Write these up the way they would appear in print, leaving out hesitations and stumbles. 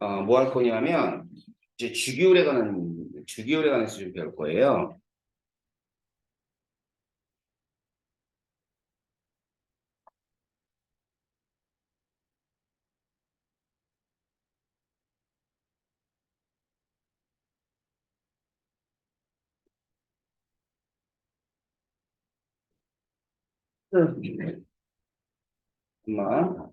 뭐 할 거냐면 이제 주기율에 관해서 좀 배울 거예요. 잠깐만.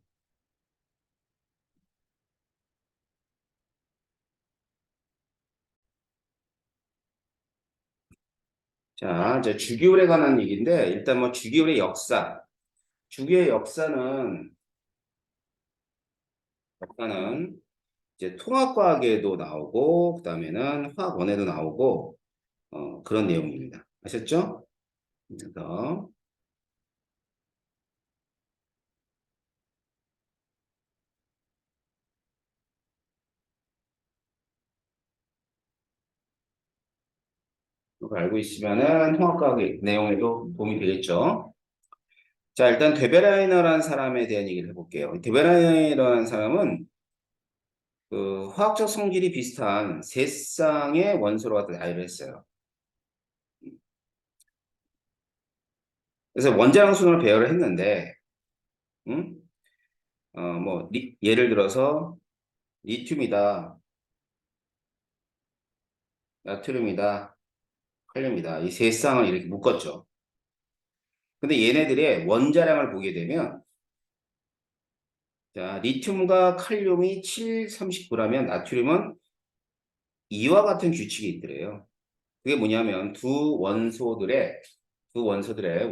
자, 이제 주기율에 관한 얘기인데 일단 뭐 주기율의 역사. 주기율의 역사는 이제 통합과학에도 나오고 그다음에는 화학원에도 나오고 그런 내용입니다. 아셨죠? 그래서 그거 알고 있으면은 통합과학 내용에도 도움이 되겠죠. 자, 일단 데베라이너라는 사람에 대한 얘기를 해볼게요. 데베라이너라는 사람은 그 화학적 성질이 비슷한 세 쌍의 원소로 갖다 나열을 했어요. 그래서 원자량 순으로 배열을 했는데, 음? 예를 들어서 리튬이다, 나트륨이다, 칼륨이다. 이 세 쌍을 이렇게 묶었죠. 근데 얘네들의 원자량을 보게 되면, 자, 리튬과 칼륨이 7, 39라면 나트륨은 이와 같은 규칙이 있더래요. 그게 뭐냐면 두 원소들의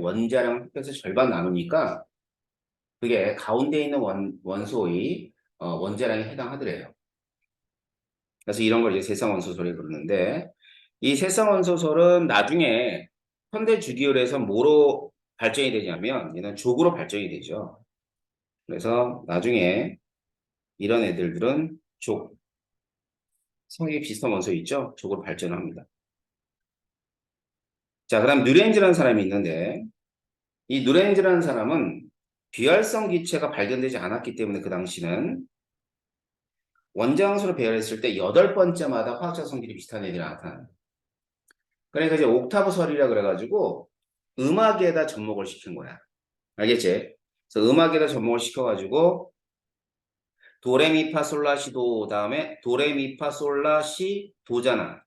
원자량을 합해서 절반 나누니까 그게 가운데 있는 원소의 원자량에 해당하더래요. 그래서 이런 걸 이제 세상원소설이 부르는데 이 세상원소설은 나중에 현대 주기율에서 뭐로 발전이 되냐면 얘는 족으로 발전이 되죠. 그래서 나중에 이런 애들은 족, 성이 비슷한 원소 있죠? 족으로 발전을 합니다. 자, 그다음 누렌즈라는 사람이 있는데 이 누렌즈라는 사람은 비활성 기체가 발견되지 않았기 때문에 그 당시는 원자원소로 배열했을 때 여덟 번째마다 화학적 성질이 비슷한 애들이 나타나요. 그러니까 이제 옥타브설이라 그래가지고 음악에다 접목을 시킨 거야. 알겠지? 그래서 음악에다 접목을 시켜가지고 도레미파솔라시도 다음에 도레미파솔라시 도잖아.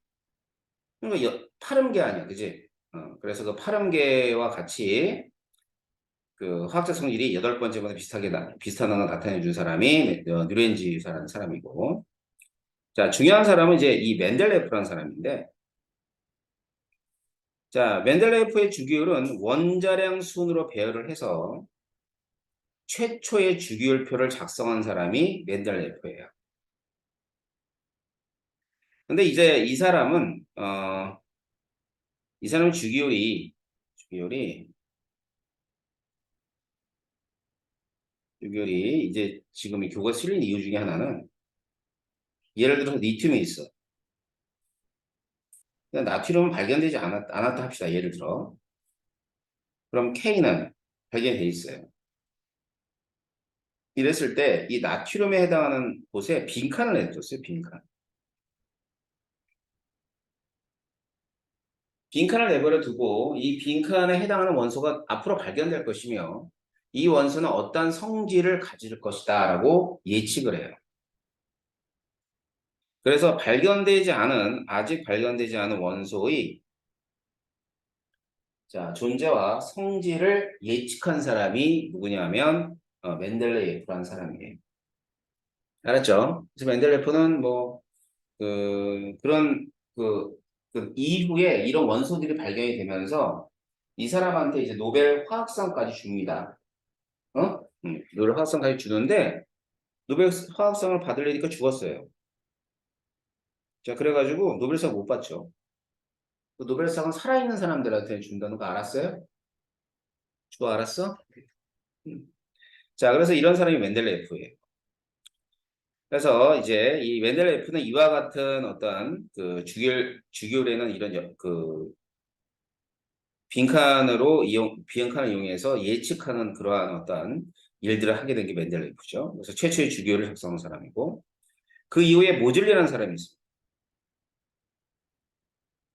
그러니까 파름계 아니야, 그지? 그래서 그 파름계와 같이 그 화학적 성질이 여덟 번째마다 비슷하다는 걸 나타내 준 사람이 뉴렌지라는 사람이고. 자, 중요한 사람은 이제 이 멘델레프라는 사람인데, 자, 멘델레프의 주기율은 원자량 순으로 배열을 해서 최초의 주기율표를 작성한 사람이 멘델레프예요. 근데 이제 이 사람은 주기율이 이제 지금 이 교과 실린 이유 중에 하나는 예를 들어서 리튬이 있어. 근데 나트륨은 발견되지 않았다 합시다. 예를 들어. 그럼 K는 발견돼 있어요. 이랬을 때 이 나트륨에 해당하는 곳에 빈칸을 내줬어요. 빈칸. 빈칸을 내버려 두고 이 빈칸에 해당하는 원소가 앞으로 발견될 것이며 이 원소는 어떤 성질을 가질 것이다 라고 예측을 해요. 그래서 아직 발견되지 않은 원소의 자, 존재와 성질을 예측한 사람이 누구냐면 멘델레예프라는 사람이에요. 알았죠? 그래서 멘델레프는 뭐 그런 이후에 이런 원소들이 발견이 되면서 이 사람한테 이제 노벨 화학상까지 줍니다. 노벨 화학상까지 주는데 노벨 화학상을 받으려니까 죽었어요. 자, 그래가지고 노벨상 못 받죠. 그 노벨상은 살아있는 사람들한테 준다는 거 알았어요? 그거 알았어? 음. 자, 그래서 이런 사람이 멘델레예프예요. 그래서 이제 이 멘델레예프는 이와 같은 어떤 그 주기율에는 이런 빈칸을 이용해서 예측하는 그러한 어떤 일들을 하게 된 게 멘델레예프죠. 그래서 최초의 주기율을 작성한 사람이고, 그 이후에 모즐리라는 사람이 있습니다.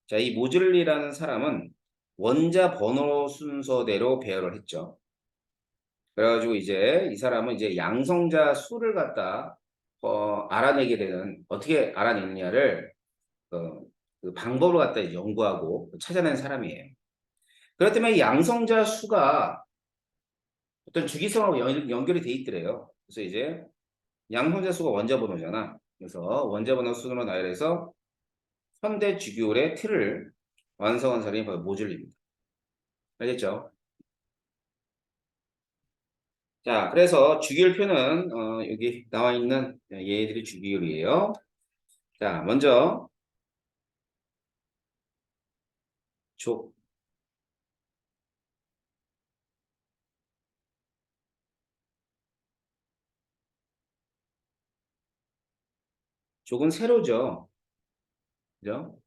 자, 이 모즐리라는 사람은 원자 번호 순서대로 배열을 했죠. 그래가지고 이제 이 사람은 이제 양성자 수를 갖다 알아내게 되는 어떻게 알아내느냐를 그 방법을 갖다 연구하고 찾아낸 사람이에요. 그렇다면 이 양성자 수가 어떤 주기성하고 연결이 돼 있더래요. 그래서 이제 양성자 수가 원자 번호잖아. 그래서 원자 번호 순으로 나열해서 현대 주기율의 틀을 완성한 사람이 바로 모즐리입니다. 알겠죠? 자, 그래서 주기율표는 여기 나와 있는 얘들이 주기율이에요. 자, 먼저 족, 족은 세로죠. 그죠?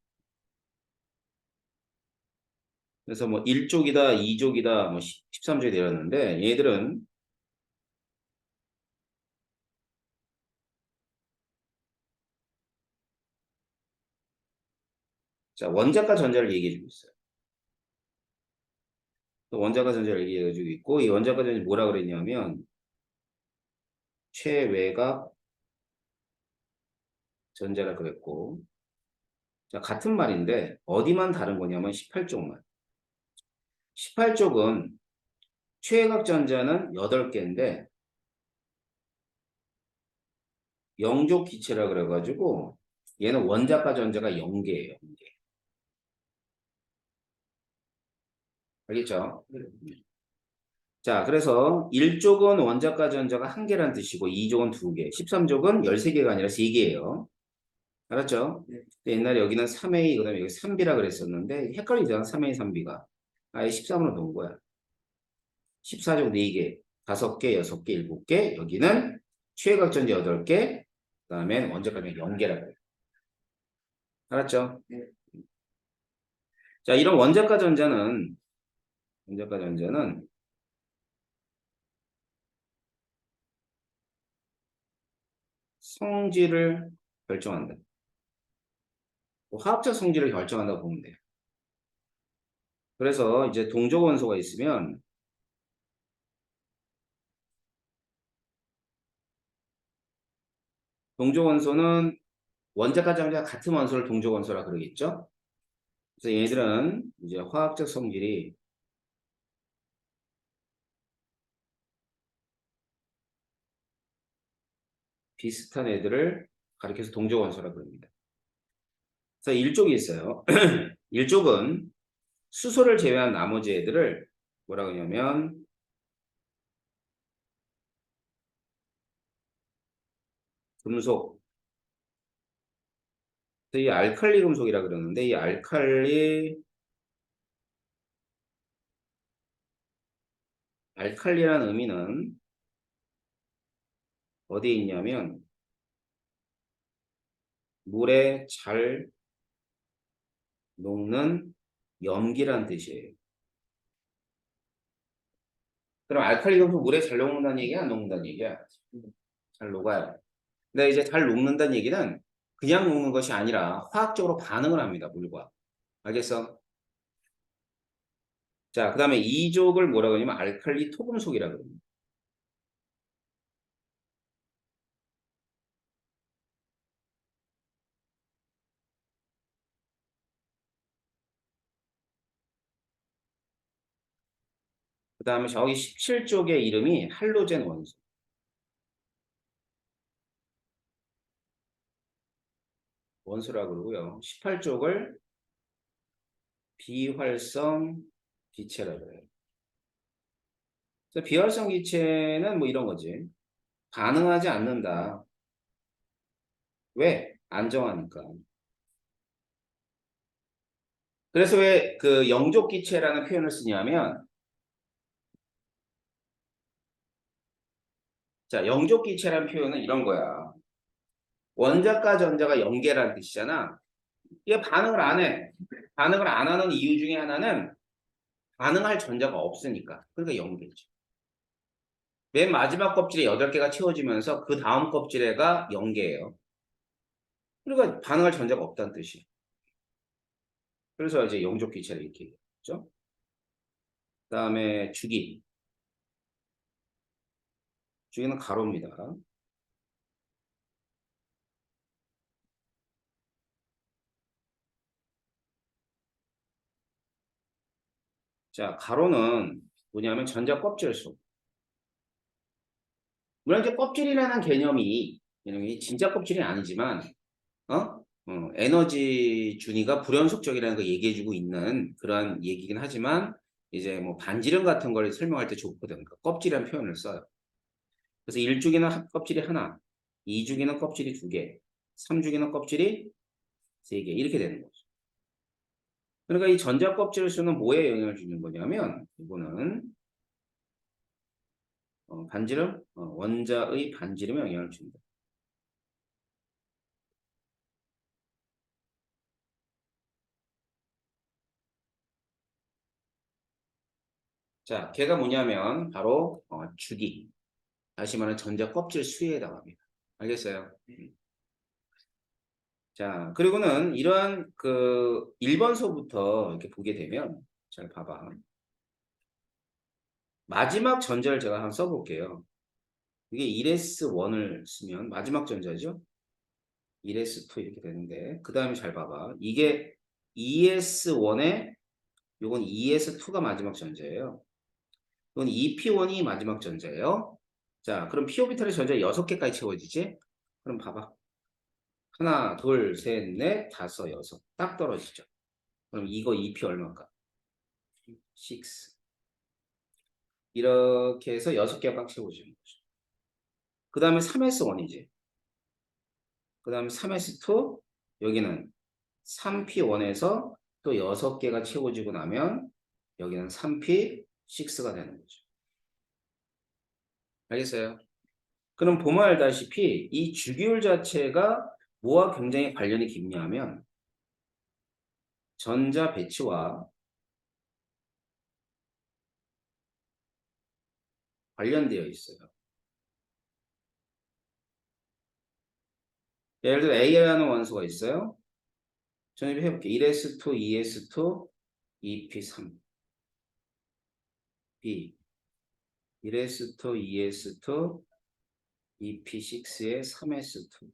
그래서 뭐 1족이다, 2족이다, 뭐 13족이 되었는데 얘들은 자, 원자과 전자를 얘기해 주고 있어요. 또 원자과 전자를 얘기해 주고 있고 이 원자과 전자 뭐라 그랬냐면 최외각 전자라 그랬고 자, 같은 말인데 어디만 다른 거냐면 18쪽만. 18쪽은 최외각 전자는 8개인데 영족 기체라 그래가지고 얘는 원자과 전자가 0개예요. 0개. 알겠죠? 자, 그래서 1족은 원자과 전자가 1개란 뜻이고 2족은 2개, 13족은 13개가 아니라 3개예요. 알았죠? 옛날에 여기는 3A, 그 다음에 여기 3B라 그랬었는데 헷갈리잖아. 3A, 3B가. 아예 13으로 놓은 거야. 14족 4개, 5개, 6개, 7개. 여기는 최외각 전자 8개, 그 다음에 원자과 전자 0개라 그래요. 알았죠? 자, 이런 원자과 전자는 성질을 결정한다. 화학적 성질을 결정한다고 보면 돼요. 그래서 이제 동족 원소가 있으면 동족 원소는 원자과 전자 같은 원소를 동족 원소라 그러겠죠. 그래서 얘들은 이제 화학적 성질이 비슷한 애들을 가리켜서 동족 원소라 그럽니다. 그래서 일족이 있어요. 일족은 수소를 제외한 나머지 애들을 뭐라 그러냐면 금속, 이 알칼리 금속이라 그러는데 이 알칼리라는 의미는 어디에 있냐면 물에 잘 녹는 염기라는 뜻이에요. 그럼 알칼리 금속 물에 잘 녹는다는 얘기야, 안 녹는다는 얘기야? 잘 녹아요. 근데 이제 잘 녹는다는 얘기는 그냥 녹는 것이 아니라 화학적으로 반응을 합니다, 물과. 알겠어? 자, 그 다음에 이족을 뭐라고 하냐면 알칼리 토금속이라고 합니다. 그 다음에 저기 17쪽의 이름이 할로젠 원소. 원소라고 그러고요. 18쪽을 비활성 기체라고 해요. 그래서 비활성 기체는 뭐 이런 거지. 반응하지 않는다. 왜? 안정하니까. 그래서 왜 그 영족 기체라는 표현을 쓰냐면 자, 영족 기체라는 표현은 이런 거야. 원자과 전자가 연계라는 뜻이잖아. 이게 반응을 안 해. 반응을 안 하는 이유 중에 하나는 반응할 전자가 없으니까. 그러니까 연계죠. 맨 마지막 껍질에 8개가 채워지면서 그 다음 껍질에가 연계예요. 그러니까 반응할 전자가 없다는 뜻이에요. 그래서 이제 영적 기체를 이렇게 얘기했죠. 그다음에 주기. 주기는 가로입니다. 자, 가로는 뭐냐면 전자 껍질 수. 물론 이제 껍질이라는 개념이 진짜 껍질이 아니지만, 에너지 준위가 불연속적이라는 걸 얘기해주고 있는 그러한 얘기긴 하지만, 이제 뭐 반지름 같은 걸 설명할 때 좋거든. 그러니까 껍질이라는 표현을 써요. 그래서 1주기는 껍질이 하나, 2주기는 껍질이 두 개, 3주기는 껍질이 세 개, 이렇게 되는 거죠. 그러니까 이 전자 껍질 수는 뭐에 영향을 주는 거냐면, 이거는 반지름, 원자의 반지름에 영향을 줍니다. 자, 걔가 뭐냐면 바로 주기, 다시 말하면 전자 껍질 수에 해당합니다. 알겠어요? 자, 그리고는 이러한 그 1번서부터 이렇게 보게 되면, 잘 봐봐. 마지막 전자를 제가 한번 써볼게요. 이게 1s1을 쓰면 마지막 전자죠? 1s2 이렇게 되는데, 그 다음에 잘 봐봐. 이게 2s1에 요건 2s2가 마지막 전자예요. 이건 2p1이 마지막 전자예요. 자, 그럼 p 오비탈의 전자 6개까지 채워지지? 그럼 봐봐. 하나, 둘, 셋, 넷, 다섯, 여섯. 딱 떨어지죠. 그럼 이거 2p 얼마일까? 6. 이렇게 해서 6개가 꽉 채워지는 거죠. 그 다음에 3s1이지. 그 다음에 3s2, 여기는 3p1에서 또 6개가 채워지고 나면 여기는 3p6가 되는 거죠. 알겠어요? 그럼 보면 알다시피 이 주기율 자체가 뭐와 굉장히 관련이 깊냐면 전자 배치와 관련되어 있어요. 예를 들어 A라는 원소가 있어요. 저는 해볼게요. 1s2, 2s2, 2p3, B, 1s2, 2s2, 2p6에 3s2.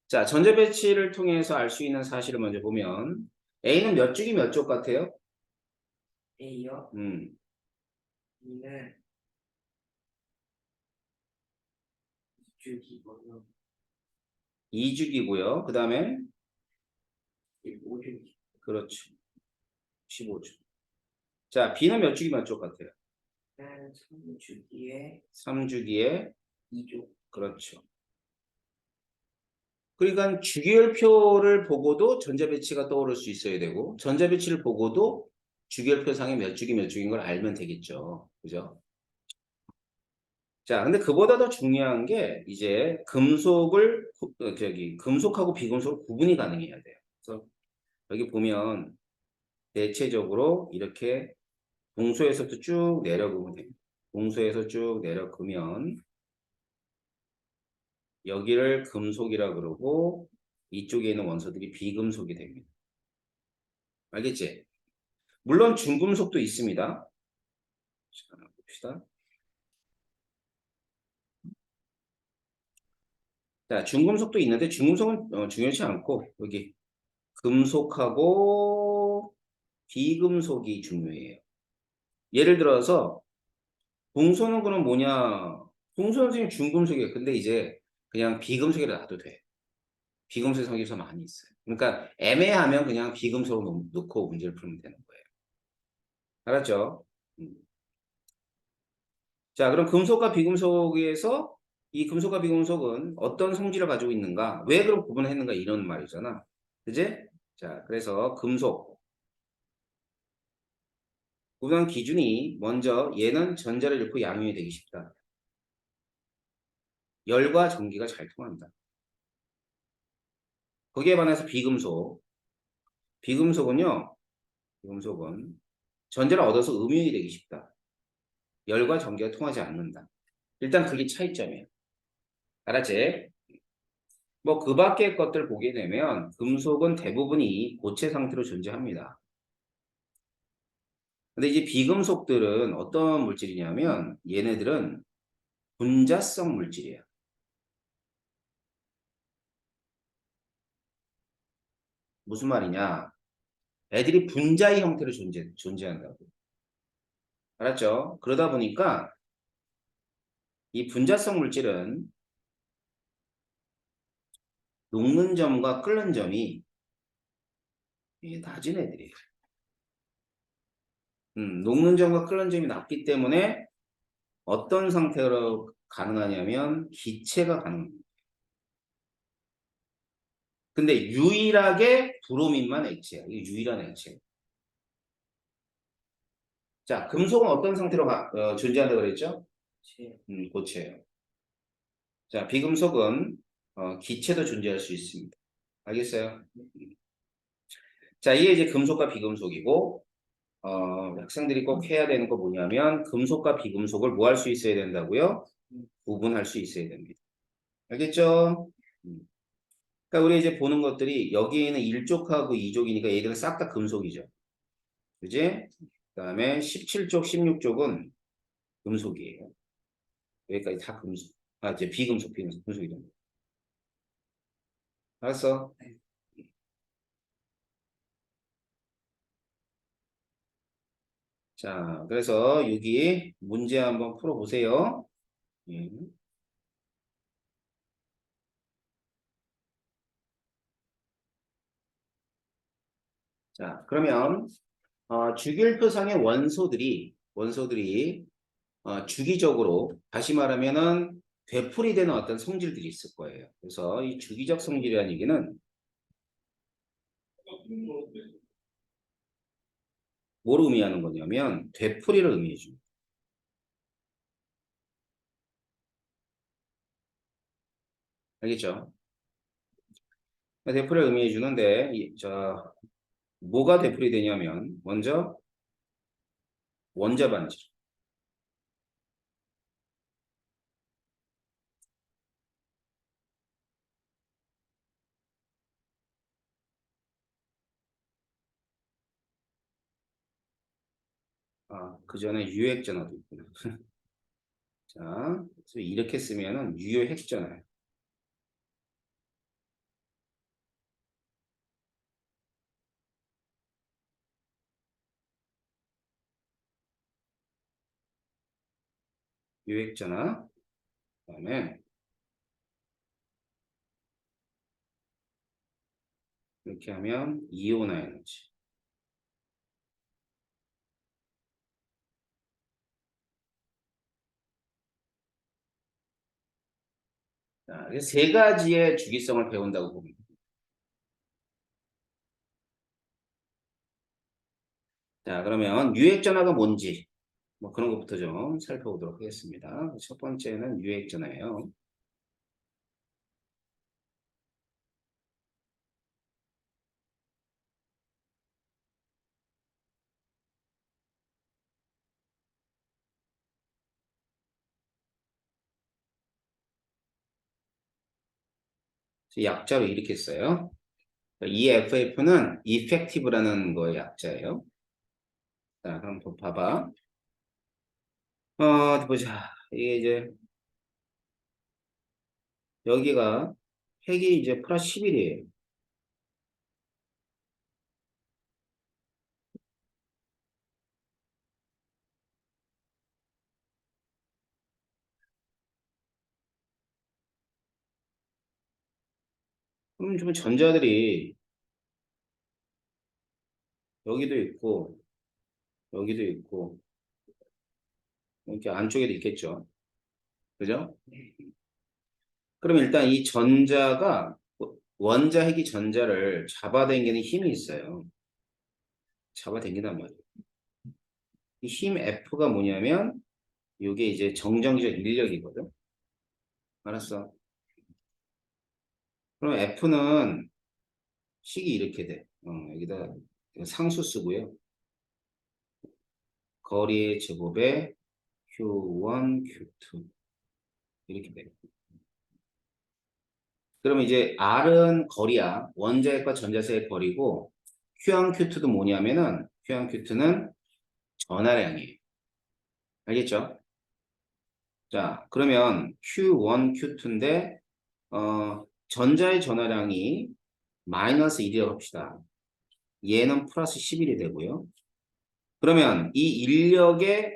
자, 전자 배치를 통해서 알 수 있는 사실을 먼저 보면 A는 몇 주기 몇 쪽 같아요? A요? 음, B는 2주기고요. 2주기고요. 그 다음에 5주기. 그렇죠. 15주. 자, B는 몇 주기 몇 쪽 같아요? 3주기에 3주기에 2주. 그렇죠. 그러니까 주기율표를 보고도 전자 배치가 떠오를 수 있어야 되고 전자 배치를 보고도 주기율표상에 몇 주기 몇 주기인 걸 알면 되겠죠. 그죠? 자, 근데 그보다 더 중요한 게 이제 금속하고 비금속을 구분이 가능해야 돼요. 그래서 여기 보면 대체적으로 이렇게 동소에서부터 쭉 내려가면 됩니다. 동소에서 쭉 내려가면 여기를 금속이라 그러고 이쪽에 있는 원소들이 비금속이 됩니다. 알겠지? 물론 중금속도 있습니다. 자, 봅시다. 자, 중금속도 있는데 중금속은 중요치 않고 여기 금속하고 비금속이 중요해요. 예를 들어서 동소는 그럼 뭐냐? 동소는 지금 중금속이에요. 근데 이제 그냥 비금속이라 놔도 돼. 비금속 성질서 많이 있어요. 그러니까 애매하면 그냥 비금속으로 놓고 문제를 풀면 되는 거예요. 알았죠? 음. 자, 그럼 금속과 비금속에서 이 금속과 비금속은 어떤 성질을 가지고 있는가? 왜 그럼 구분했는가? 이런 말이잖아. 그지? 자, 그래서 금속 구분 기준이 먼저 얘는 전자를 잃고 양면이 되기 쉽다. 열과 전기가 잘 통한다. 거기에 반해서 비금속은요, 비금속은 전자를 얻어서 음이온이 되기 쉽다. 열과 전기가 통하지 않는다. 일단 그게 차이점이에요. 알았지? 뭐 그 밖의 것들 보게 되면 금속은 대부분이 고체 상태로 존재합니다. 근데 이제 비금속들은 어떤 물질이냐면 얘네들은 분자성 물질이에요. 무슨 말이냐? 애들이 분자의 형태로 존재한다고. 알았죠? 그러다 보니까 이 분자성 물질은 녹는 점과 끓는 점이 낮은 애들이에요. 녹는 점과 끓는 점이 낮기 때문에 어떤 상태로 가능하냐면 기체가 가능합니다. 근데 유일하게 브로민만 액체야. 이게 유일한 액체. 자, 금속은 어떤 상태로 존재한다고 그랬죠? 제 고체예요. 자, 비금속은 기체도 존재할 수 있습니다. 알겠어요? 자, 이게 이제 금속과 비금속이고 학생들이 꼭 해야 되는 거 뭐냐면 금속과 비금속을 뭐 할 수 있어야 된다고요? 구분할 수 있어야 됩니다. 알겠죠? 음. 그러니까 우리 이제 보는 것들이 여기에는 1족하고 2족이니까 얘들은 싹 다 금속이죠. 그지? 그다음에 17족, 16족은 금속이에요. 여기까지 다 금속. 아, 이제 비금속, 금속이죠. 알았어? 자, 그래서 여기 문제 한번 풀어보세요. 예. 자, 그러면 주기율표상의 원소들이 주기적으로 다시 말하면은 되풀이되는 어떤 성질들이 있을 거예요. 그래서 이 주기적 성질이라는 얘기는 뭘 의미하는 거냐면 되풀이를 의미해 줍니다. 알겠죠? 되풀이를 의미해 주는데 뭐가 되풀이되냐면 먼저 원자 반질. 그 전에 유액전화도 있구나. 자, 그래서 이렇게 쓰면은 유효핵전화예요. 유액전화. 그다음에 이렇게 하면 이온화 에너지. 자, 이세 가지의 주기성을 배운다고 봅니다. 자, 그러면 유액전화가 뭔지 뭐 그런 것부터 좀 살펴보도록 하겠습니다. 첫 번째는 유액전화예요. 약자로 이렇게 써요. EFF는 effective라는 거의 약자예요. 자, 그럼 또 봐봐. 어디 보자. 이게 이제 여기가 핵이 이제 플러스 11이에요. 그럼 좀 전자들이 여기도 있고 여기도 있고 이렇게 안쪽에도 있겠죠. 그죠? 그럼 일단 이 전자가 원자 핵이 전자를 잡아당기는 힘이 있어요. 잡아당긴단 말이에요. 이 힘 F가 뭐냐면 이게 이제 정정적 인력이거든. 알았어. 그럼 F는 식이 이렇게 돼. 여기다 상수 쓰고요. 거리의 제곱에 Q1, Q2 이렇게 돼. 그러면 이제 R은 거리야. 원자핵과 전자세의 거리고 Q랑 Q2도 뭐냐면은 Q랑 Q2는 전하량이에요. 알겠죠? 자, 그러면 Q1, Q2인데 전자의 전하량이 마이너스 1이라고 합시다. 얘는 플러스 11이 되고요. 그러면 이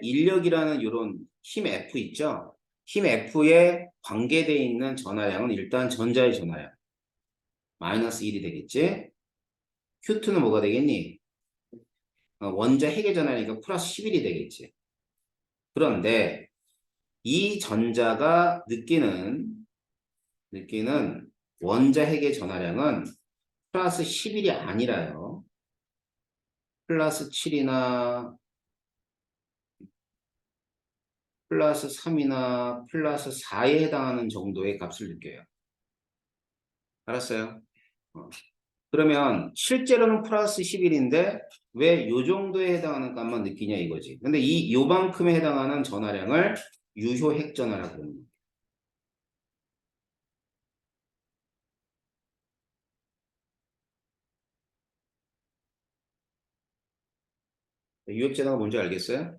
인력이라는 이런 힘 F 있죠? 힘 F에 관계되어 있는 전하량은 일단 전자의 전하량 마이너스 1이 되겠지? Q2는 뭐가 되겠니? 원자 핵의 전하량이니까 플러스 11이 되겠지. 그런데 이 전자가 느끼는 원자 핵의 전하량은 플러스 11이 아니라요. 플러스 7이나 플러스 3이나 플러스 4에 해당하는 정도의 값을 느껴요. 알았어요? 어. 그러면 실제로는 플러스 11인데 왜 요 정도에 해당하는 값만 느끼냐 이거지. 근데 요만큼에 해당하는 전하량을 유효 핵전하라고 합니다. 유핵전화가 뭔지 알겠어요?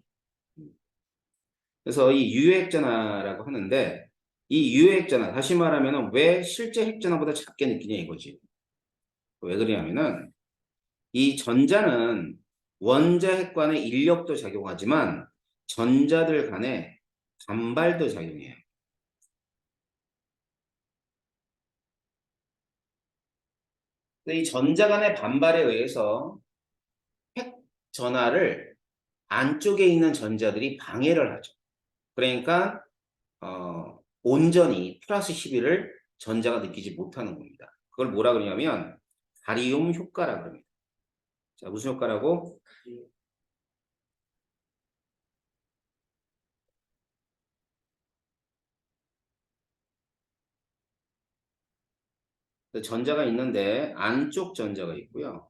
그래서 이 유핵전화라고 하는데 이 유핵전화 다시 말하면 왜 실제 핵전화보다 작게 느끼냐 이거지. 왜 그러냐면은 이 전자는 원자 핵 간의 인력도 작용하지만 전자들 간의 반발도 작용해요. 이 전자 간의 반발에 의해서 핵 전하를 안쪽에 있는 전자들이 방해를 하죠. 그러니까 온전히 플러스 11을 전자가 느끼지 못하는 겁니다. 그걸 뭐라 그러냐면 바리움 효과라 그럽니다. 자, 무슨 효과라고? 전자가 있는데 안쪽 전자가 있고요.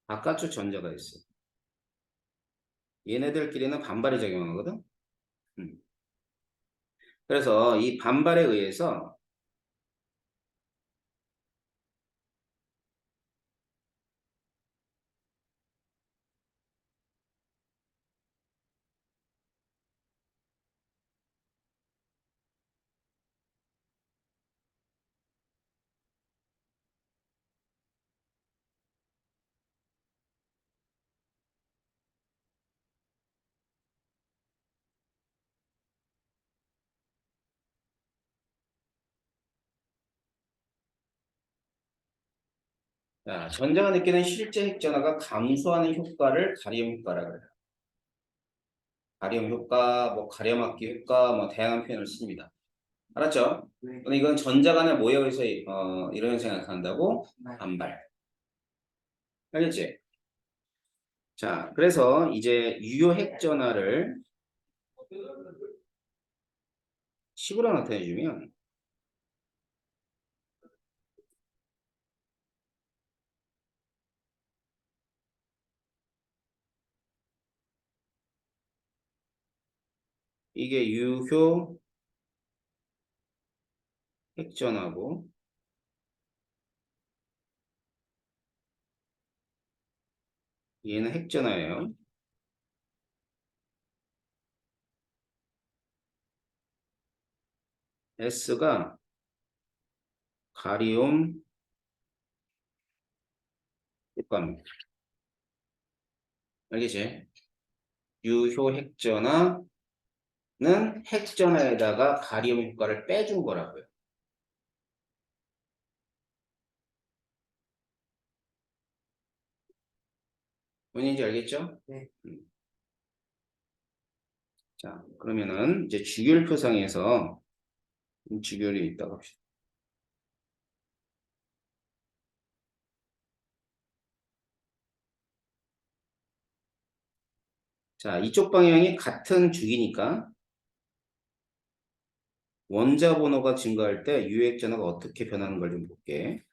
바깥쪽 전자가 있어요. 얘네들끼리는 반발이 작용하거든. 음. 그래서 이 반발에 의해서 자, 전자가 느끼는 실제 핵전하가 감소하는 효과를 가리움 효과라고 해요. 가리움 효과, 뭐 가려막기 효과, 뭐 다양한 표현을 씁니다. 알았죠? 네. 근데 이건 전자 간의 모여서 이런 생각한다고 네. 반발. 알겠지? 자, 그래서 이제 유효 핵전하를 식으로 나타내주면 이게 유효 핵전하고 얘는 핵전하예요. S가 가리움 효과입니다. 알겠지? 유효 핵전하는 핵전하에다가 가리움 효과를 빼준 거라고요. 뭔지 알겠죠? 네. 자, 그러면은 이제 주결표상에서 주결이 있다고 합시다. 자, 이쪽 방향이 같은 주기니까 원자 번호가 증가할 때 유효 핵전하가 어떻게 변하는 걸 좀 볼게.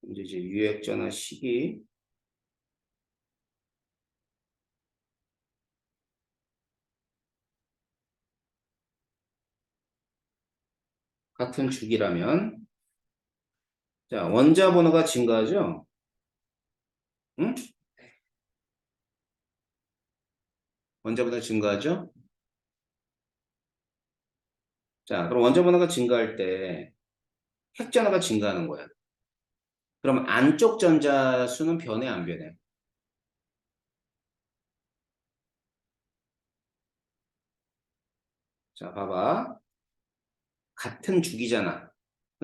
이제 유액전화 식이 같은 주기라면 자, 원자 번호가 증가하죠? 응? 원자 번호가 증가하죠? 자, 그럼 원자 번호가 증가할 때 핵전화가 증가하는 거야. 그럼 안쪽 전자 수는 변해 안 변해? 자, 봐봐. 같은 주기잖아.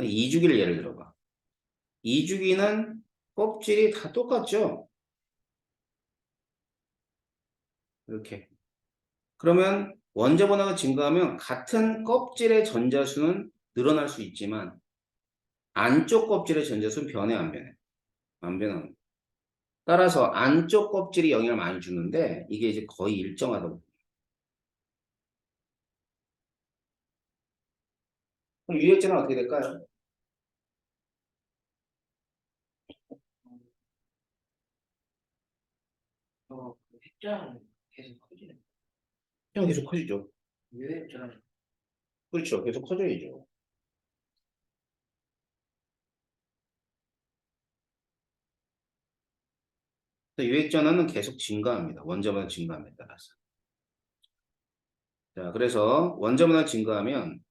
이 주기를 예를 들어봐. 이 주기는 껍질이 다 똑같죠? 이렇게. 그러면 원자 번호가 증가하면 같은 껍질의 전자수는 늘어날 수 있지만 안쪽 껍질의 전자수는 변해 안 변해? 안 변하는 거야. 따라서 안쪽 껍질이 영향을 많이 주는데 이게 이제 거의 일정하다고. 그럼 유액제는 어떻게 될까요? 그 획자는 계속 커지는. 그냥 계속 커지죠. 유액전 그렇죠. 계속 커져야죠. 유액 전환은 계속 증가합니다. 원자보다 증가함에 따라서. 자, 그래서 원자보다 증가하면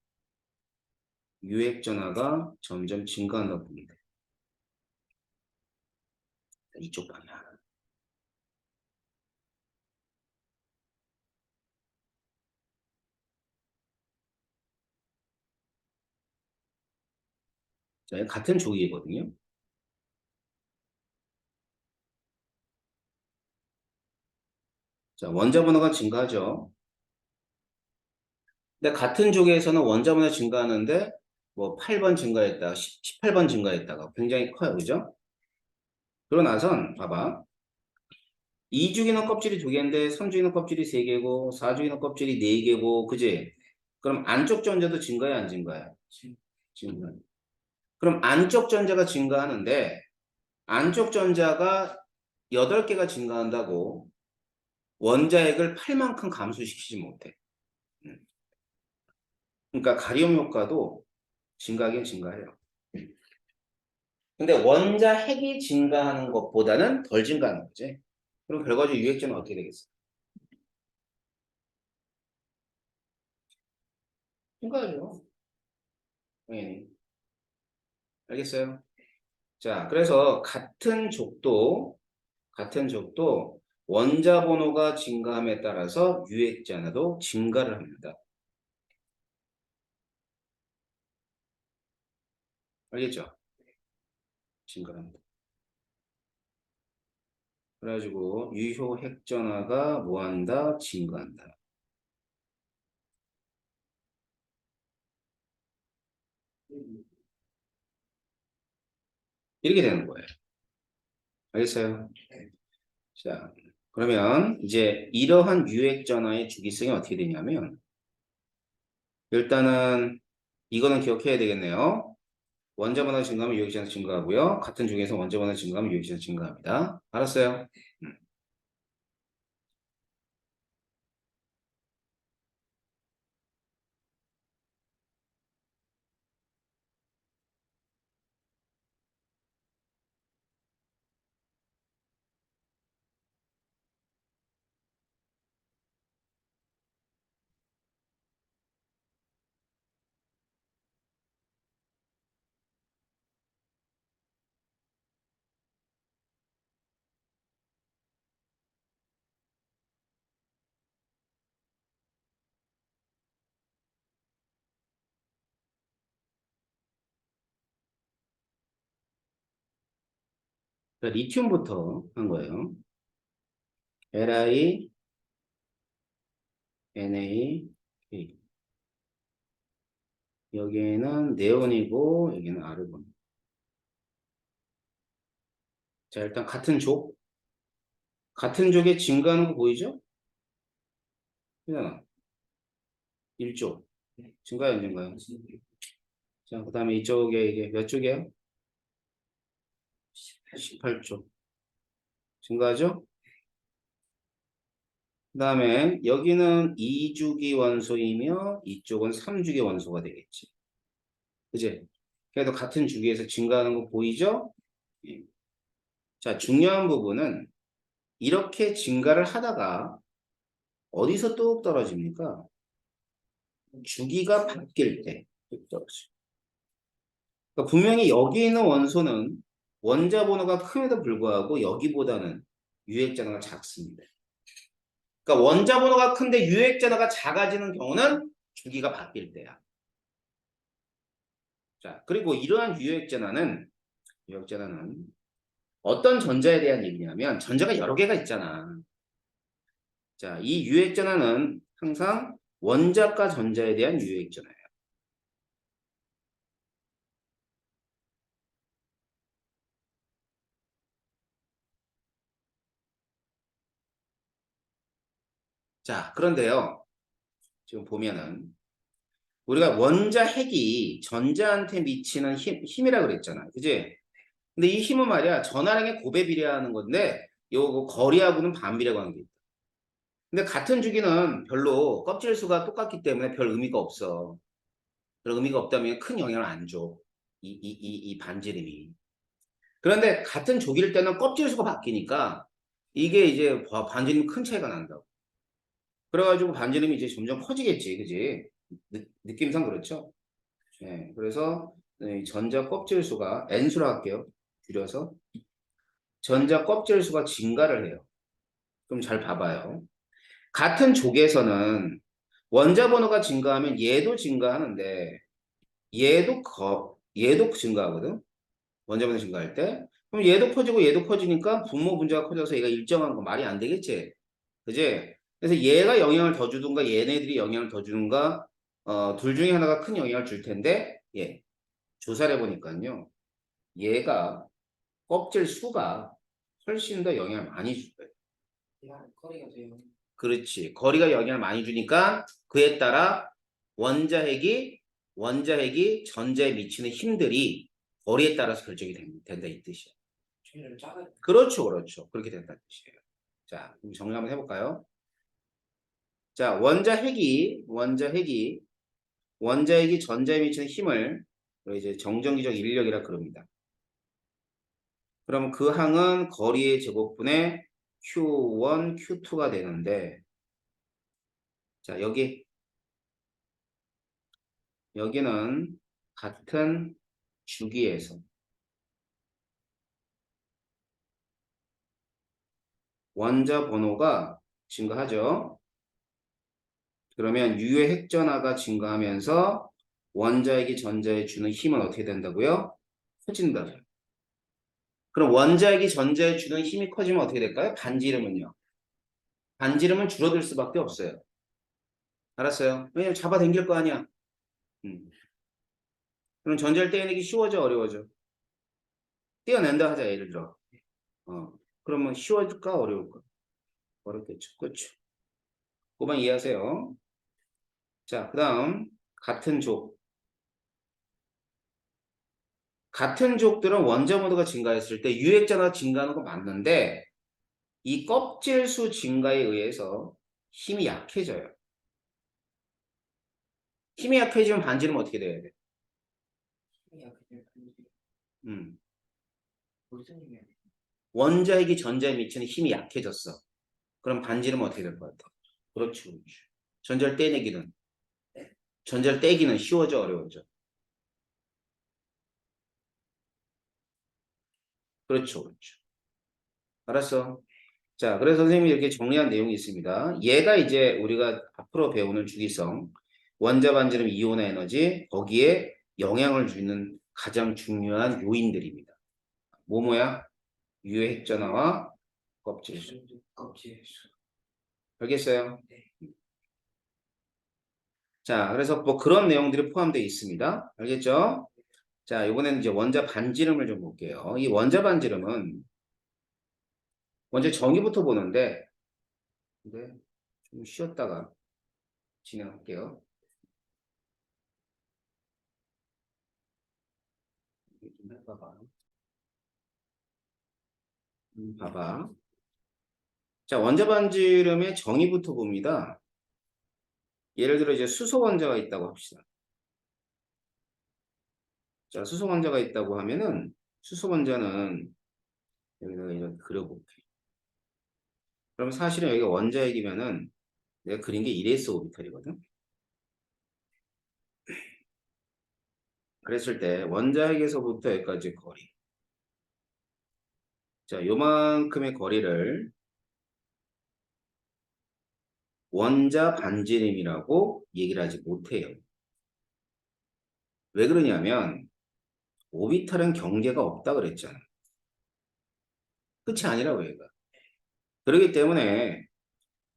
유액 전화가 점점 증가한다고 봅니다. 이쪽 방향. 자, 같은 조기거든요. 자, 원자 번호가 증가하죠. 근데 같은 조기에서는 원자 번호 증가하는데 뭐 8번 증가했다가 18번 증가했다가 굉장히 커요. 그죠? 그러고 나선 봐봐. 2주기는 껍질이 2개인데 3주기는 껍질이 3개고 4주기는 껍질이 4개고 그지? 그럼 안쪽 전자도 증가해 안 증가해? 증가해. 그럼 안쪽 전자가 증가하는데 안쪽 전자가 8개가 증가한다고 원자핵을 8만큼 감소시키지 못해. 음. 그러니까 가리움 효과도 증가하긴 증가해요. 근데 원자핵이 증가하는 것보다는 덜 증가하는 거지. 그럼 결과적으로 유액제는 어떻게 되겠어? 증가하죠. 당연히. 알겠어요? 자, 그래서 같은 족도 원자 번호가 증가함에 따라서 유액전화도 증가를 합니다. 알겠죠? 증가합니다. 그래가지고 유효 핵전화가 뭐한다? 증가한다. 이렇게 되는 거예요. 알겠어요? 자, 그러면 이제 이러한 유액전화의 주기성이 어떻게 되냐면 일단은 이거는 기억해야 되겠네요. 원자 번호 증가하면 유액전화 증가하고요. 같은 중에서 원자 번호 증가하면 유액전화 증가합니다. 알았어요? 자, 리튬부터 한 거예요. Li, Na, K. 여기에는 네온이고 여기는 아르곤. 자, 일단 같은 족에 증가하는 거 보이죠? 그잖아. 1족. 증가요, 안 증가요? 자, 그 다음에 이쪽에 이게 몇 쪽이에요? 18조. 증가하죠? 그 다음에 여기는 2주기 원소이며 이쪽은 3주기 원소가 되겠지. 그지? 그래도 같은 주기에서 증가하는 거 보이죠? 예. 자, 중요한 부분은 이렇게 증가를 하다가 어디서 뚝 떨어집니까? 주기가 바뀔 때 뚝 떨어져. 그러니까 분명히 여기 있는 원소는 원자 번호가 큼에도 불구하고 여기보다는 유액 전하가 작습니다. 그러니까 원자 번호가 큰데 유액 전하가 작아지는 경우는 주기가 바뀔 때야. 자, 그리고 이러한 유액 전하는 어떤 전자에 대한 얘기냐면 전자가 여러 개가 있잖아. 자, 이 유액 전하는 항상 원자과 전자에 대한 유액 전하예요. 자, 그런데요. 지금 보면은 우리가 원자 핵이 전자한테 미치는 힘이라 그랬잖아. 그지? 근데 이 힘은 말이야 전하량의 곱에 비례하는 건데 요거 거리하고는 반비례 관계 있다. 근데 같은 주기는 별로 껍질 수가 똑같기 때문에 별 의미가 없어. 별 의미가 없다면 큰 영향을 안 줘. 이 반지름이. 그런데 같은 조기일 때는 껍질 수가 바뀌니까 이게 이제 반지름이 큰 차이가 난다고. 그래가지고 반지름이 이제 점점 커지겠지. 그지? 느낌상 그렇죠? 예, 그래서 전자 껍질 수가 N수로 할게요. 줄여서. 전자 껍질 수가 증가를 해요. 좀 잘 봐봐요. 같은 족에서는 원자 번호가 증가하면 얘도 증가하는데 얘도 증가하거든. 원자 번호 증가할 때. 그럼 얘도 커지고 얘도 커지니까 분모 분자가 커져서 얘가 일정한 거 말이 안 되겠지. 그지? 그래서 얘가 영향을 더 주든가 얘네들이 영향을 더 주든가 둘 중에 하나가 큰 영향을 줄 텐데 예. 조사를 해보니까요. 얘가 껍질 수가 훨씬 더 영향을 많이 줄 거예요. 거리가 돼요. 그렇지. 거리가 영향을 많이 주니까 그에 따라 원자핵이 전자에 미치는 힘들이 거리에 따라서 결정이 된다 이 뜻이야. 중요를 작아요. 그렇죠, 그렇죠. 그렇게 된다는 뜻이에요. 자, 그럼 정리 한번 해볼까요? 자, 원자핵이 전자에 미치는 힘을 이제 정전기적 인력이라 그럽니다. 그럼 그 항은 거리의 제곱분의 Q1, Q2가 되는데, 자, 여기는 같은 주기에서 원자 번호가 증가하죠. 그러면 유의 핵전하가 증가하면서 원자핵이 전자에 주는 힘은 어떻게 된다고요? 커진다. 그럼 원자핵이 전자에 주는 힘이 커지면 어떻게 될까요? 반지름은요. 반지름은 줄어들 수밖에 없어요. 알았어요? 왜냐면 잡아당길 거 아니야. 음. 그럼 전자를 떼어내기 쉬워져, 어려워져? 떼어낸다 하자, 예를 들어. 그러면 쉬워질까, 어려울까? 어렵겠죠. 그렇죠. 그만 이해하세요. 자, 그 다음, 같은 족. 같은 족들은 원자 모드가 증가했을 때 유액전화 증가하는 거 맞는데, 이 껍질수 증가에 의해서 힘이 약해져요. 힘이 약해지면 반지름 어떻게 돼야 돼? 음. 무슨 의미야? 원자핵이 전자에 미치는 힘이 약해졌어. 그럼 반지름 어떻게 될 것 같아? 그렇죠, 그렇죠. 전자를 떼내기는, 전자를 떼기는 쉬워져, 어려워져? 그렇죠, 그렇죠. 알았어. 자, 그래서 선생님이 이렇게 정리한 내용이 있습니다. 얘가 이제 우리가 앞으로 배우는 주기성, 원자 반지름 이온 에너지, 거기에 영향을 주는 가장 중요한 요인들입니다. 뭐야? 유해 핵전화와 껍질수. 껍질. 알겠어요? 네. 자, 그래서 뭐 그런 내용들이 포함되어 있습니다. 알겠죠? 자, 이번에는 이제 원자 반지름을 좀 볼게요. 이 원자 반지름은 먼저 정의부터 보는데, 근데 좀 쉬었다가 진행할게요. 좀 해봐봐. 봐봐. 자, 원자 반지름의 정의부터 봅니다. 예를 들어 이제 수소 원자가 있다고 합시다. 자, 수소 원자가 있다고 하면은 수소 원자는 여기다가 이렇게 그려볼게. 그럼 사실은 여기가 원자핵이면은 내가 그린 게 1s 오비탈이거든. 그랬을 때 원자핵에서부터 여기까지 거리. 자, 요만큼의 거리를 원자 반지름이라고 얘기를 하지 못해요. 왜 그러냐면 오비탈은 경계가 없다 그랬잖아. 끝이 아니라고 얘가. 그렇기 때문에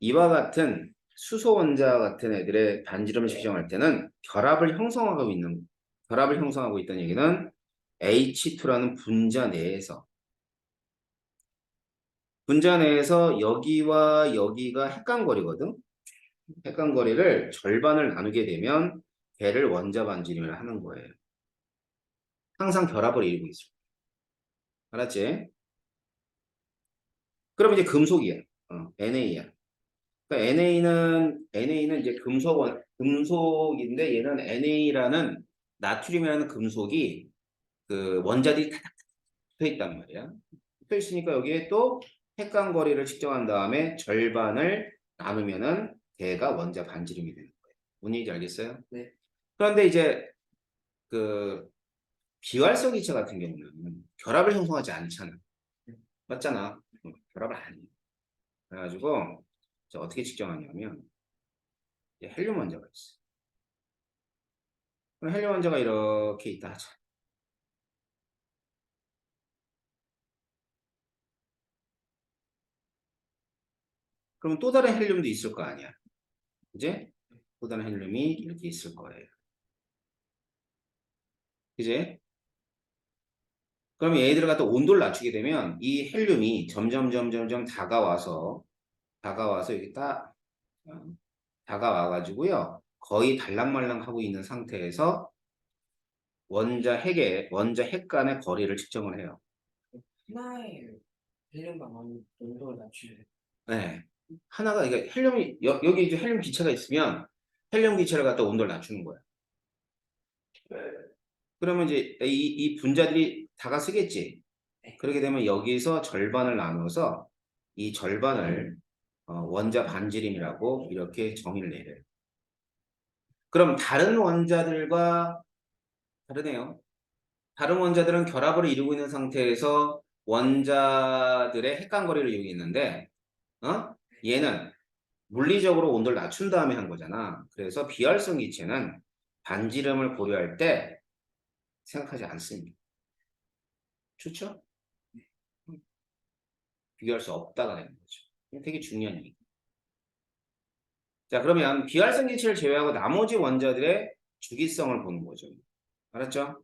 이와 같은 수소 원자 같은 애들의 반지름을 측정할 때는 결합을 형성하고 있다는 얘기는 H2라는 분자 내에서 여기와 여기가 핵간거리거든. 핵간거리를 절반을 나누게 되면 걔를 원자 반지름이라 하는 거예요. 항상 결합을 이루고 있어. 알았지? 그럼 이제 금속이야. NA야. 그러니까 NA는 이제 금속인데 얘는 NA라는 나트륨이라는 금속이 그 원자들이 탁탁 붙어 있단 말이야. 붙어 있으니까 여기에 또 핵간거리를 측정한 다음에 절반을 나누면은 걔가 원자 반지름이 되는 거예요. 뭔 얘기인지 알겠어요? 네. 그런데 이제 그 비활성 기체 같은 경우는 결합을 형성하지 않잖아. 맞잖아. 결합을 안 해. 그래가지고 자, 어떻게 측정하냐면 이제 헬륨 원자가 있어. 그럼 헬륨 원자가 이렇게 있다 하자. 그럼 또 다른 헬륨도 있을 거 아니야. 이제 또 다른 헬륨이 이렇게 있을 거예요. 이제 그럼 얘들을 갖다 온도를 낮추게 되면 이 헬륨이 점점 다가와서 여기 딱 어, 다가와가지고요. 거의 달랑말랑하고 있는 상태에서 원자 핵 간의 거리를 측정을 해요. 하나의 헬륨만 온도를 낮추려. 네. 하나가 이게 헬륨이 여기 이제 헬륨 기체가 있으면 헬륨 기체를 갖다 온도를 낮추는 거야. 그러면 이제 이 분자들이 다가 쓰겠지. 그렇게 되면 여기서 절반을 나눠서 이 절반을 원자 반지름이라고 이렇게 정의를 내려요. 그럼 다른 원자들과 다르네요. 다른 원자들은 결합을 이루고 있는 상태에서 원자들의 핵간거리를 이루겠는데 얘는 물리적으로 온도를 낮춘 다음에 한 거잖아. 그래서 비활성 기체는 반지름을 고려할 때 생각하지 않습니다. 좋죠? 비교할 수 없다가 되는 거죠. 이게 되게 중요한 얘기. 자, 그러면 비활성 기체를 제외하고 나머지 원자들의 주기성을 보는 거죠. 알았죠?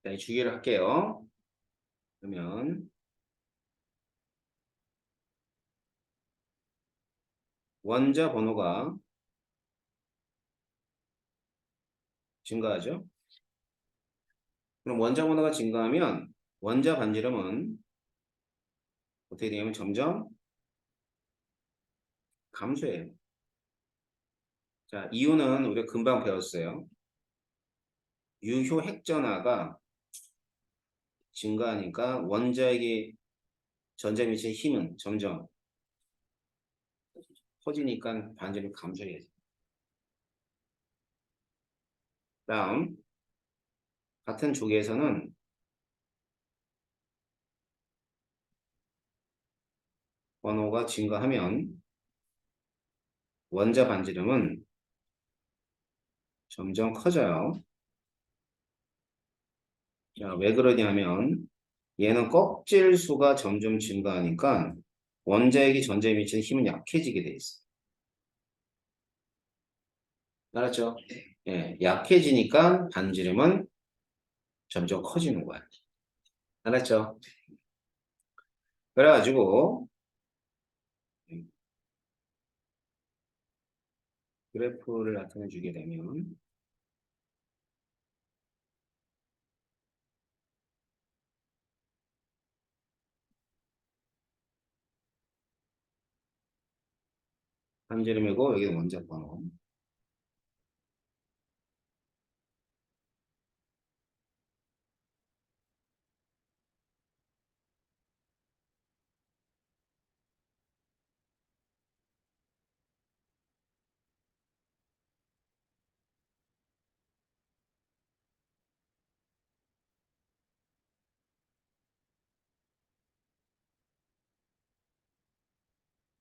자, 주기를 할게요. 그러면 원자 번호가 증가하죠? 그럼 원자 번호가 증가하면 원자 반지름은 어떻게 되냐면 점점 감소해요. 자, 이유는 우리가 금방 배웠어요. 유효 핵전하가 증가하니까 원자에게 전자 미치의 힘은 점점 커지니까 반지름이 감소해야지. 다음 같은 쪽에서는 번호가 증가하면 원자 반지름은 점점 커져요. 자, 왜 그러냐면 얘는 껍질 수가 점점 증가하니까 원자핵이 전자에 미치는 힘은 약해지게 돼 있어. 알았죠? 예, 약해지니까 반지름은 점점 커지는 거야. 알았죠? 그래가지고 그래프를 나타내 주게 되면 반지름이고 여기는 원자 번호.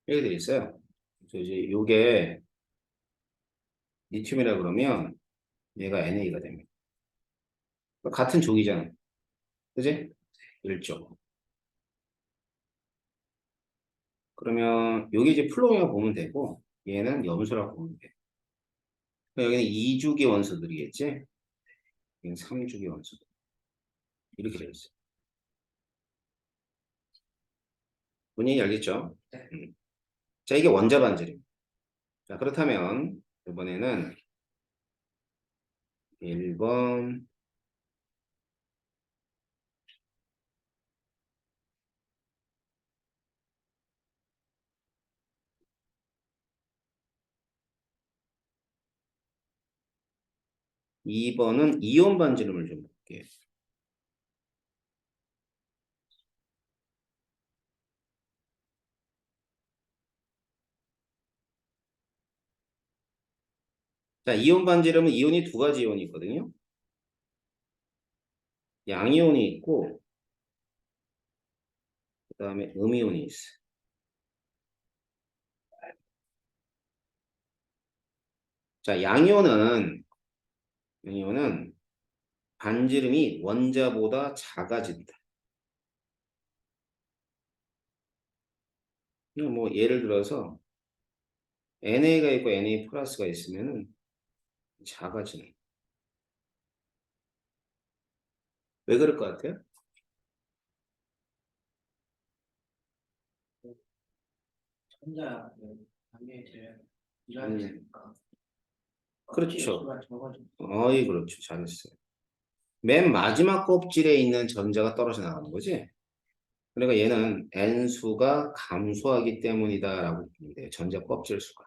이렇게 돼 있어요. 그래서 이제 요게 리튬이라 그러면 얘가 NA가 됩니다. 그러니까 같은 족이잖아. 그지? 일족. 그러면 여기 이제 플로이라고 보면 되고 얘는 염소라고 보면 돼. 그러니까 여기는 2주기 원소들이겠지? 여기는 3주기 원소들. 이렇게 되어 있어. 본인이 알겠죠? 네. 자, 이게 원자 반지름. 자, 그렇다면 이번에는 1번, 2번은 이온 반지름을 좀 볼게요. 자, 이온 반지름은 이온이 두 가지 이온이 있거든요. 양이온이 있고, 그 다음에 음이온이 있어. 자, 양이온은 반지름이 원자보다 작아진다. 뭐, 예를 들어서, NA가 있고 NA 플러스가 있으면은 작아지네. 왜 그럴 것 같아요? 혼자 단계들 일하게 음, 되니까 그렇죠. 수가 적어지고 어이, 그렇죠. 잘했어요. 맨 마지막 껍질에 있는 전자가 떨어져 나가는 거지. 그러니까 얘는 N수가 감소하기 때문이다라고 보면 돼요. 전자 껍질 수가.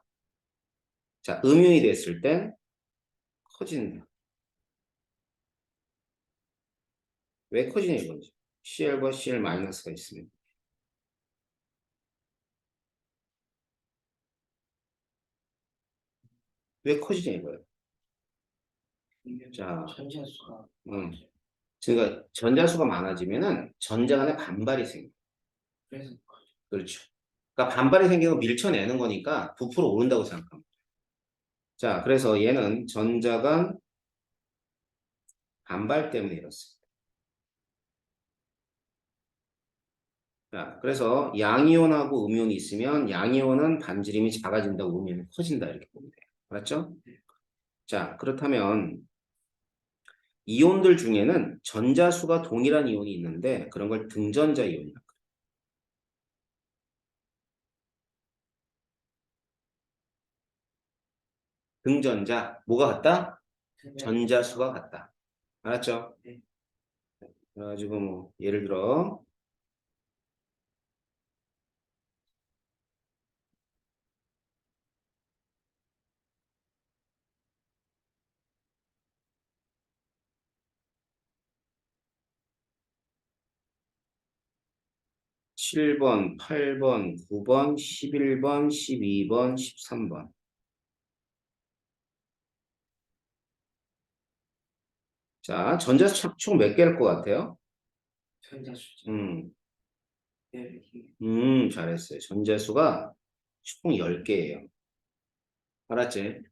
자, 음윤이 됐을 때 커진다. 왜 커지냐 이거죠. Cl과 Cl-가 있으면. 왜 커지냐 이거예요. 자, 전체수가 음. 그러니까 전자수가 많아지면은 전자 간에 반발이 생겨. 그래서 그렇죠. 그러니까 반발이 생기면 밀쳐내는 거니까 부풀어 오른다고 생각합니다. 자, 그래서 얘는 전자 간 반발 때문에 이렇습니다. 자, 그래서 양이온하고 음이온이 있으면 양이온은 반지름이 작아진다고 음이온이 커진다 이렇게 보면 돼요. 맞죠? 자, 그렇다면 이온들 중에는 전자수가 동일한 이온이 있는데 그런 걸 등전자 이온이라고 해요. 등전자, 뭐가 같다? 전자수가 같다. 알았죠? 네. 그래가지고 뭐 예를 들어 7번, 8번, 9번, 11번, 12번, 13번. 자, 전자수 총 몇 개일 것 같아요? 전자수죠. 음, 네. 잘했어요. 전자수가 총 10개예요. 알았지?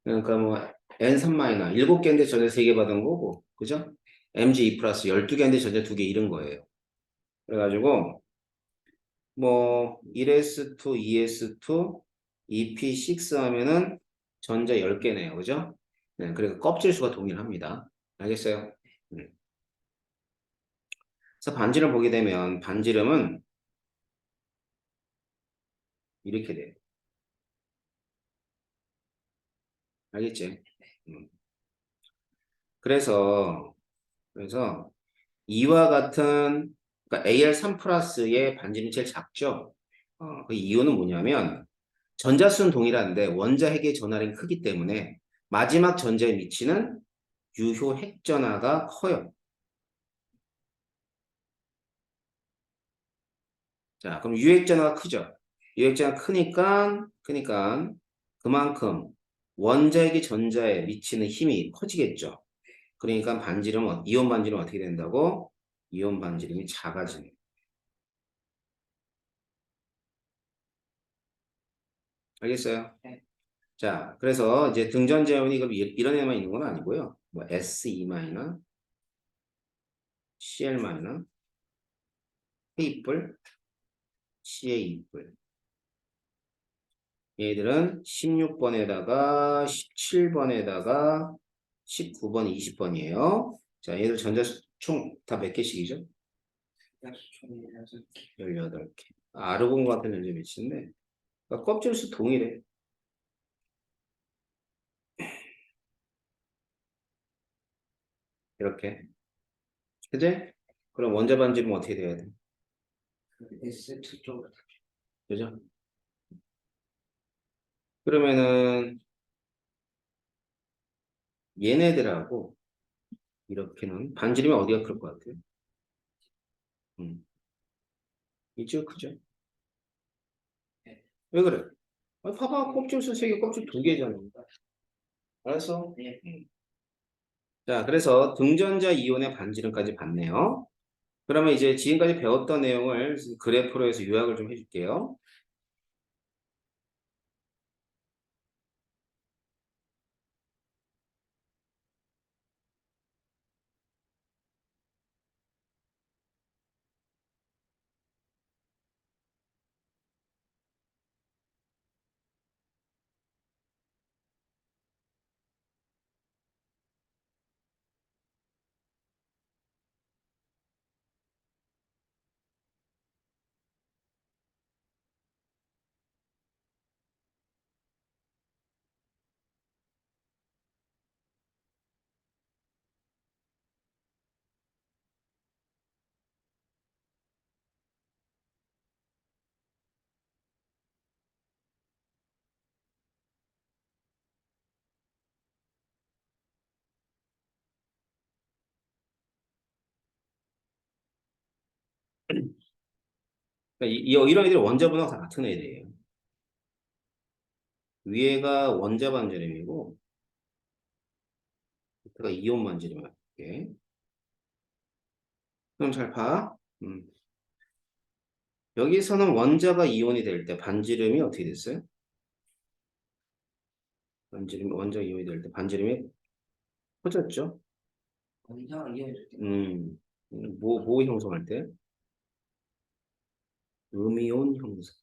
그러니까 뭐 N3마이너 7개인데 전자 3개 받은 거고, 그죠? mg2 플러스 12개인데 전자 2개 잃은 거예요. 그래가지고 뭐 1s2, 2s2, EP6 하면은 전자 10개네요. 그죠? 네, 그리고 껍질 수가 동일합니다. 알겠어요? 음. 그래서 반지름 보게 되면 반지름은 이렇게 돼요. 알겠지? 음. 그래서 이와 같은 그러니까 AR3 플러스의 반지름이 제일 작죠. 그 이유는 뭐냐면 전자수는 동일한데 원자 핵의 전하량이 크기 때문에 마지막 전자에 미치는 유효 핵전하가 커요. 자, 그럼 유핵전하가 크죠. 유핵전하가 크니까 그만큼 원자핵이 전자에 미치는 힘이 커지겠죠. 그러니까 이온 반지름은 어떻게 된다고? 이온 반지름이 작아지는. 알겠어요? 네. 자, 그래서 이제 등전자연이 그럼 이런 애만 있는 건 아니고요. 뭐 Se- Cl-, K뿔, Ca2뿔. 얘들은 16번에다가 17번에다가 19번, 20번이에요. 자, 얘들 전자 총 다 몇 개씩이죠? 약수총이 18개. 아르곤 같은 전자 몇인데 그러니까 껍질 수 동일해. 이렇게. 그제? 그럼 원자 반지름 어떻게 돼야 돼? S2 쪽으로 그죠? 그러면은 얘네들하고 이렇게는 반지름이 어디가 클 것 같아요? 이쪽 크죠? 네. 왜 그래? 봐봐, 껍질 수 3개, 껍질 2개잖아. 알았어? 네. 자, 그래서 등전자 이온의 반지름까지 봤네요. 그러면 이제 지금까지 배웠던 내용을 그래프로 해서 요약을 좀 해줄게요. 그러니까 이런 애들이 원자 분화가 다 같은 애들이에요. 위에가 원자 반지름이고, 밑에가 이온 반지름이야. 이렇게. 그럼 잘 봐. 여기서는 원자가 이온이 될 때 반지름이 어떻게 됐어요? 원자가 이온이 될 때 반지름이 커졌죠? 원자가 이어질 때 뭐 형성할 때? 음이온 형성.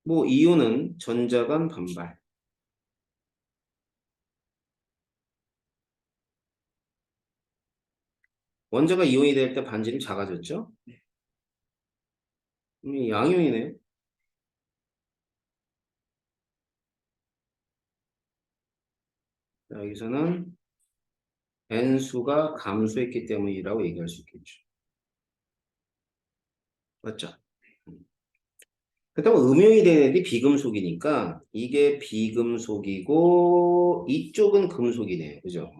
뭐 이온은 전자 간 반발. 원자가 이온이 될 때 반지름이 작아졌죠? 양이온이네. 자, 여기서는 N수가 감소했기 때문이라고 얘기할 수 있겠죠. 맞죠? 그렇다면 음용이 되는 애들이 비금속이니까 이게 비금속이고 이쪽은 금속이네요. 그죠?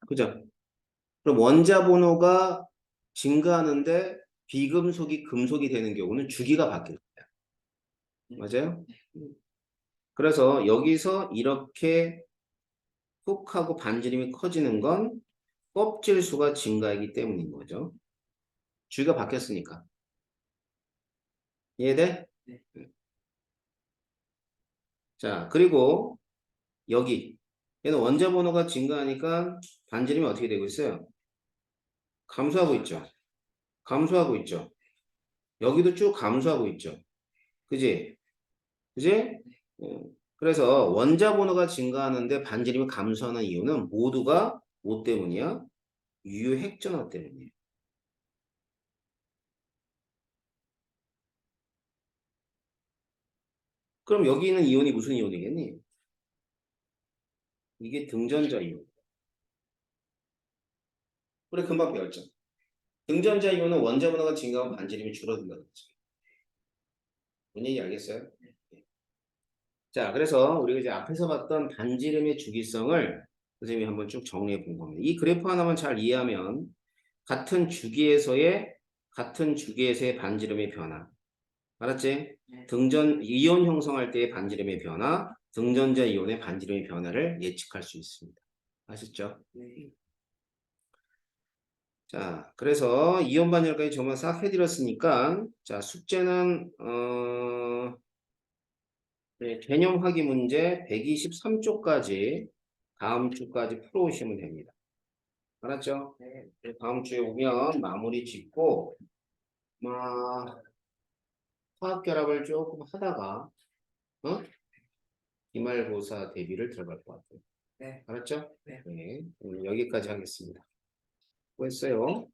그죠? 그럼 원자 번호가 증가하는데 비금속이 금속이 되는 경우는 주기가 바뀔 거예요. 맞아요? 그래서 여기서 이렇게 훅 하고 반지름이 커지는 건 껍질 수가 증가하기 때문인 거죠. 주기가 바뀌었으니까. 이해돼? 네. 자, 그리고 여기. 얘는 원자 번호가 증가하니까 반지름이 어떻게 되고 있어요? 감소하고 있죠. 감소하고 있죠. 여기도 쭉 감소하고 있죠. 그지? 그지? 그래서 원자 번호가 증가하는데 반지름이 감소하는 이유는 모두가 뭐 때문이야? 유핵전화 때문이에요. 그럼 여기 있는 이온이 무슨 이온이겠니? 이게 등전자 이온. 그래, 금방 배웠죠. 등전자 이온은 원자 번호가 증가하면 반지름이 줄어든다는 거죠. 뭔 얘기 알겠어요? 자, 그래서 우리가 이제 앞에서 봤던 반지름의 주기성을 선생님이 한번 쭉 정리해 본 겁니다. 이 그래프 하나만 잘 이해하면 같은 주기에서의 반지름의 변화. 알았지? 네. 이온 형성할 때의 반지름의 변화, 등전자 이온의 반지름의 변화를 예측할 수 있습니다. 아셨죠? 네. 자, 그래서 이온 반열까지 정말 싹 해드렸으니까, 자, 숙제는, 네, 개념 확인 문제 123쪽까지 다음 주까지 풀어오시면 됩니다. 알았죠? 네. 다음 주에 오면 마무리 짓고, 화학 결합을 조금 하다가, 어? 기말고사 대비를 들어갈 것 같아요. 네. 알았죠? 네. 네. 오늘 여기까지 하겠습니다. 수고했어요.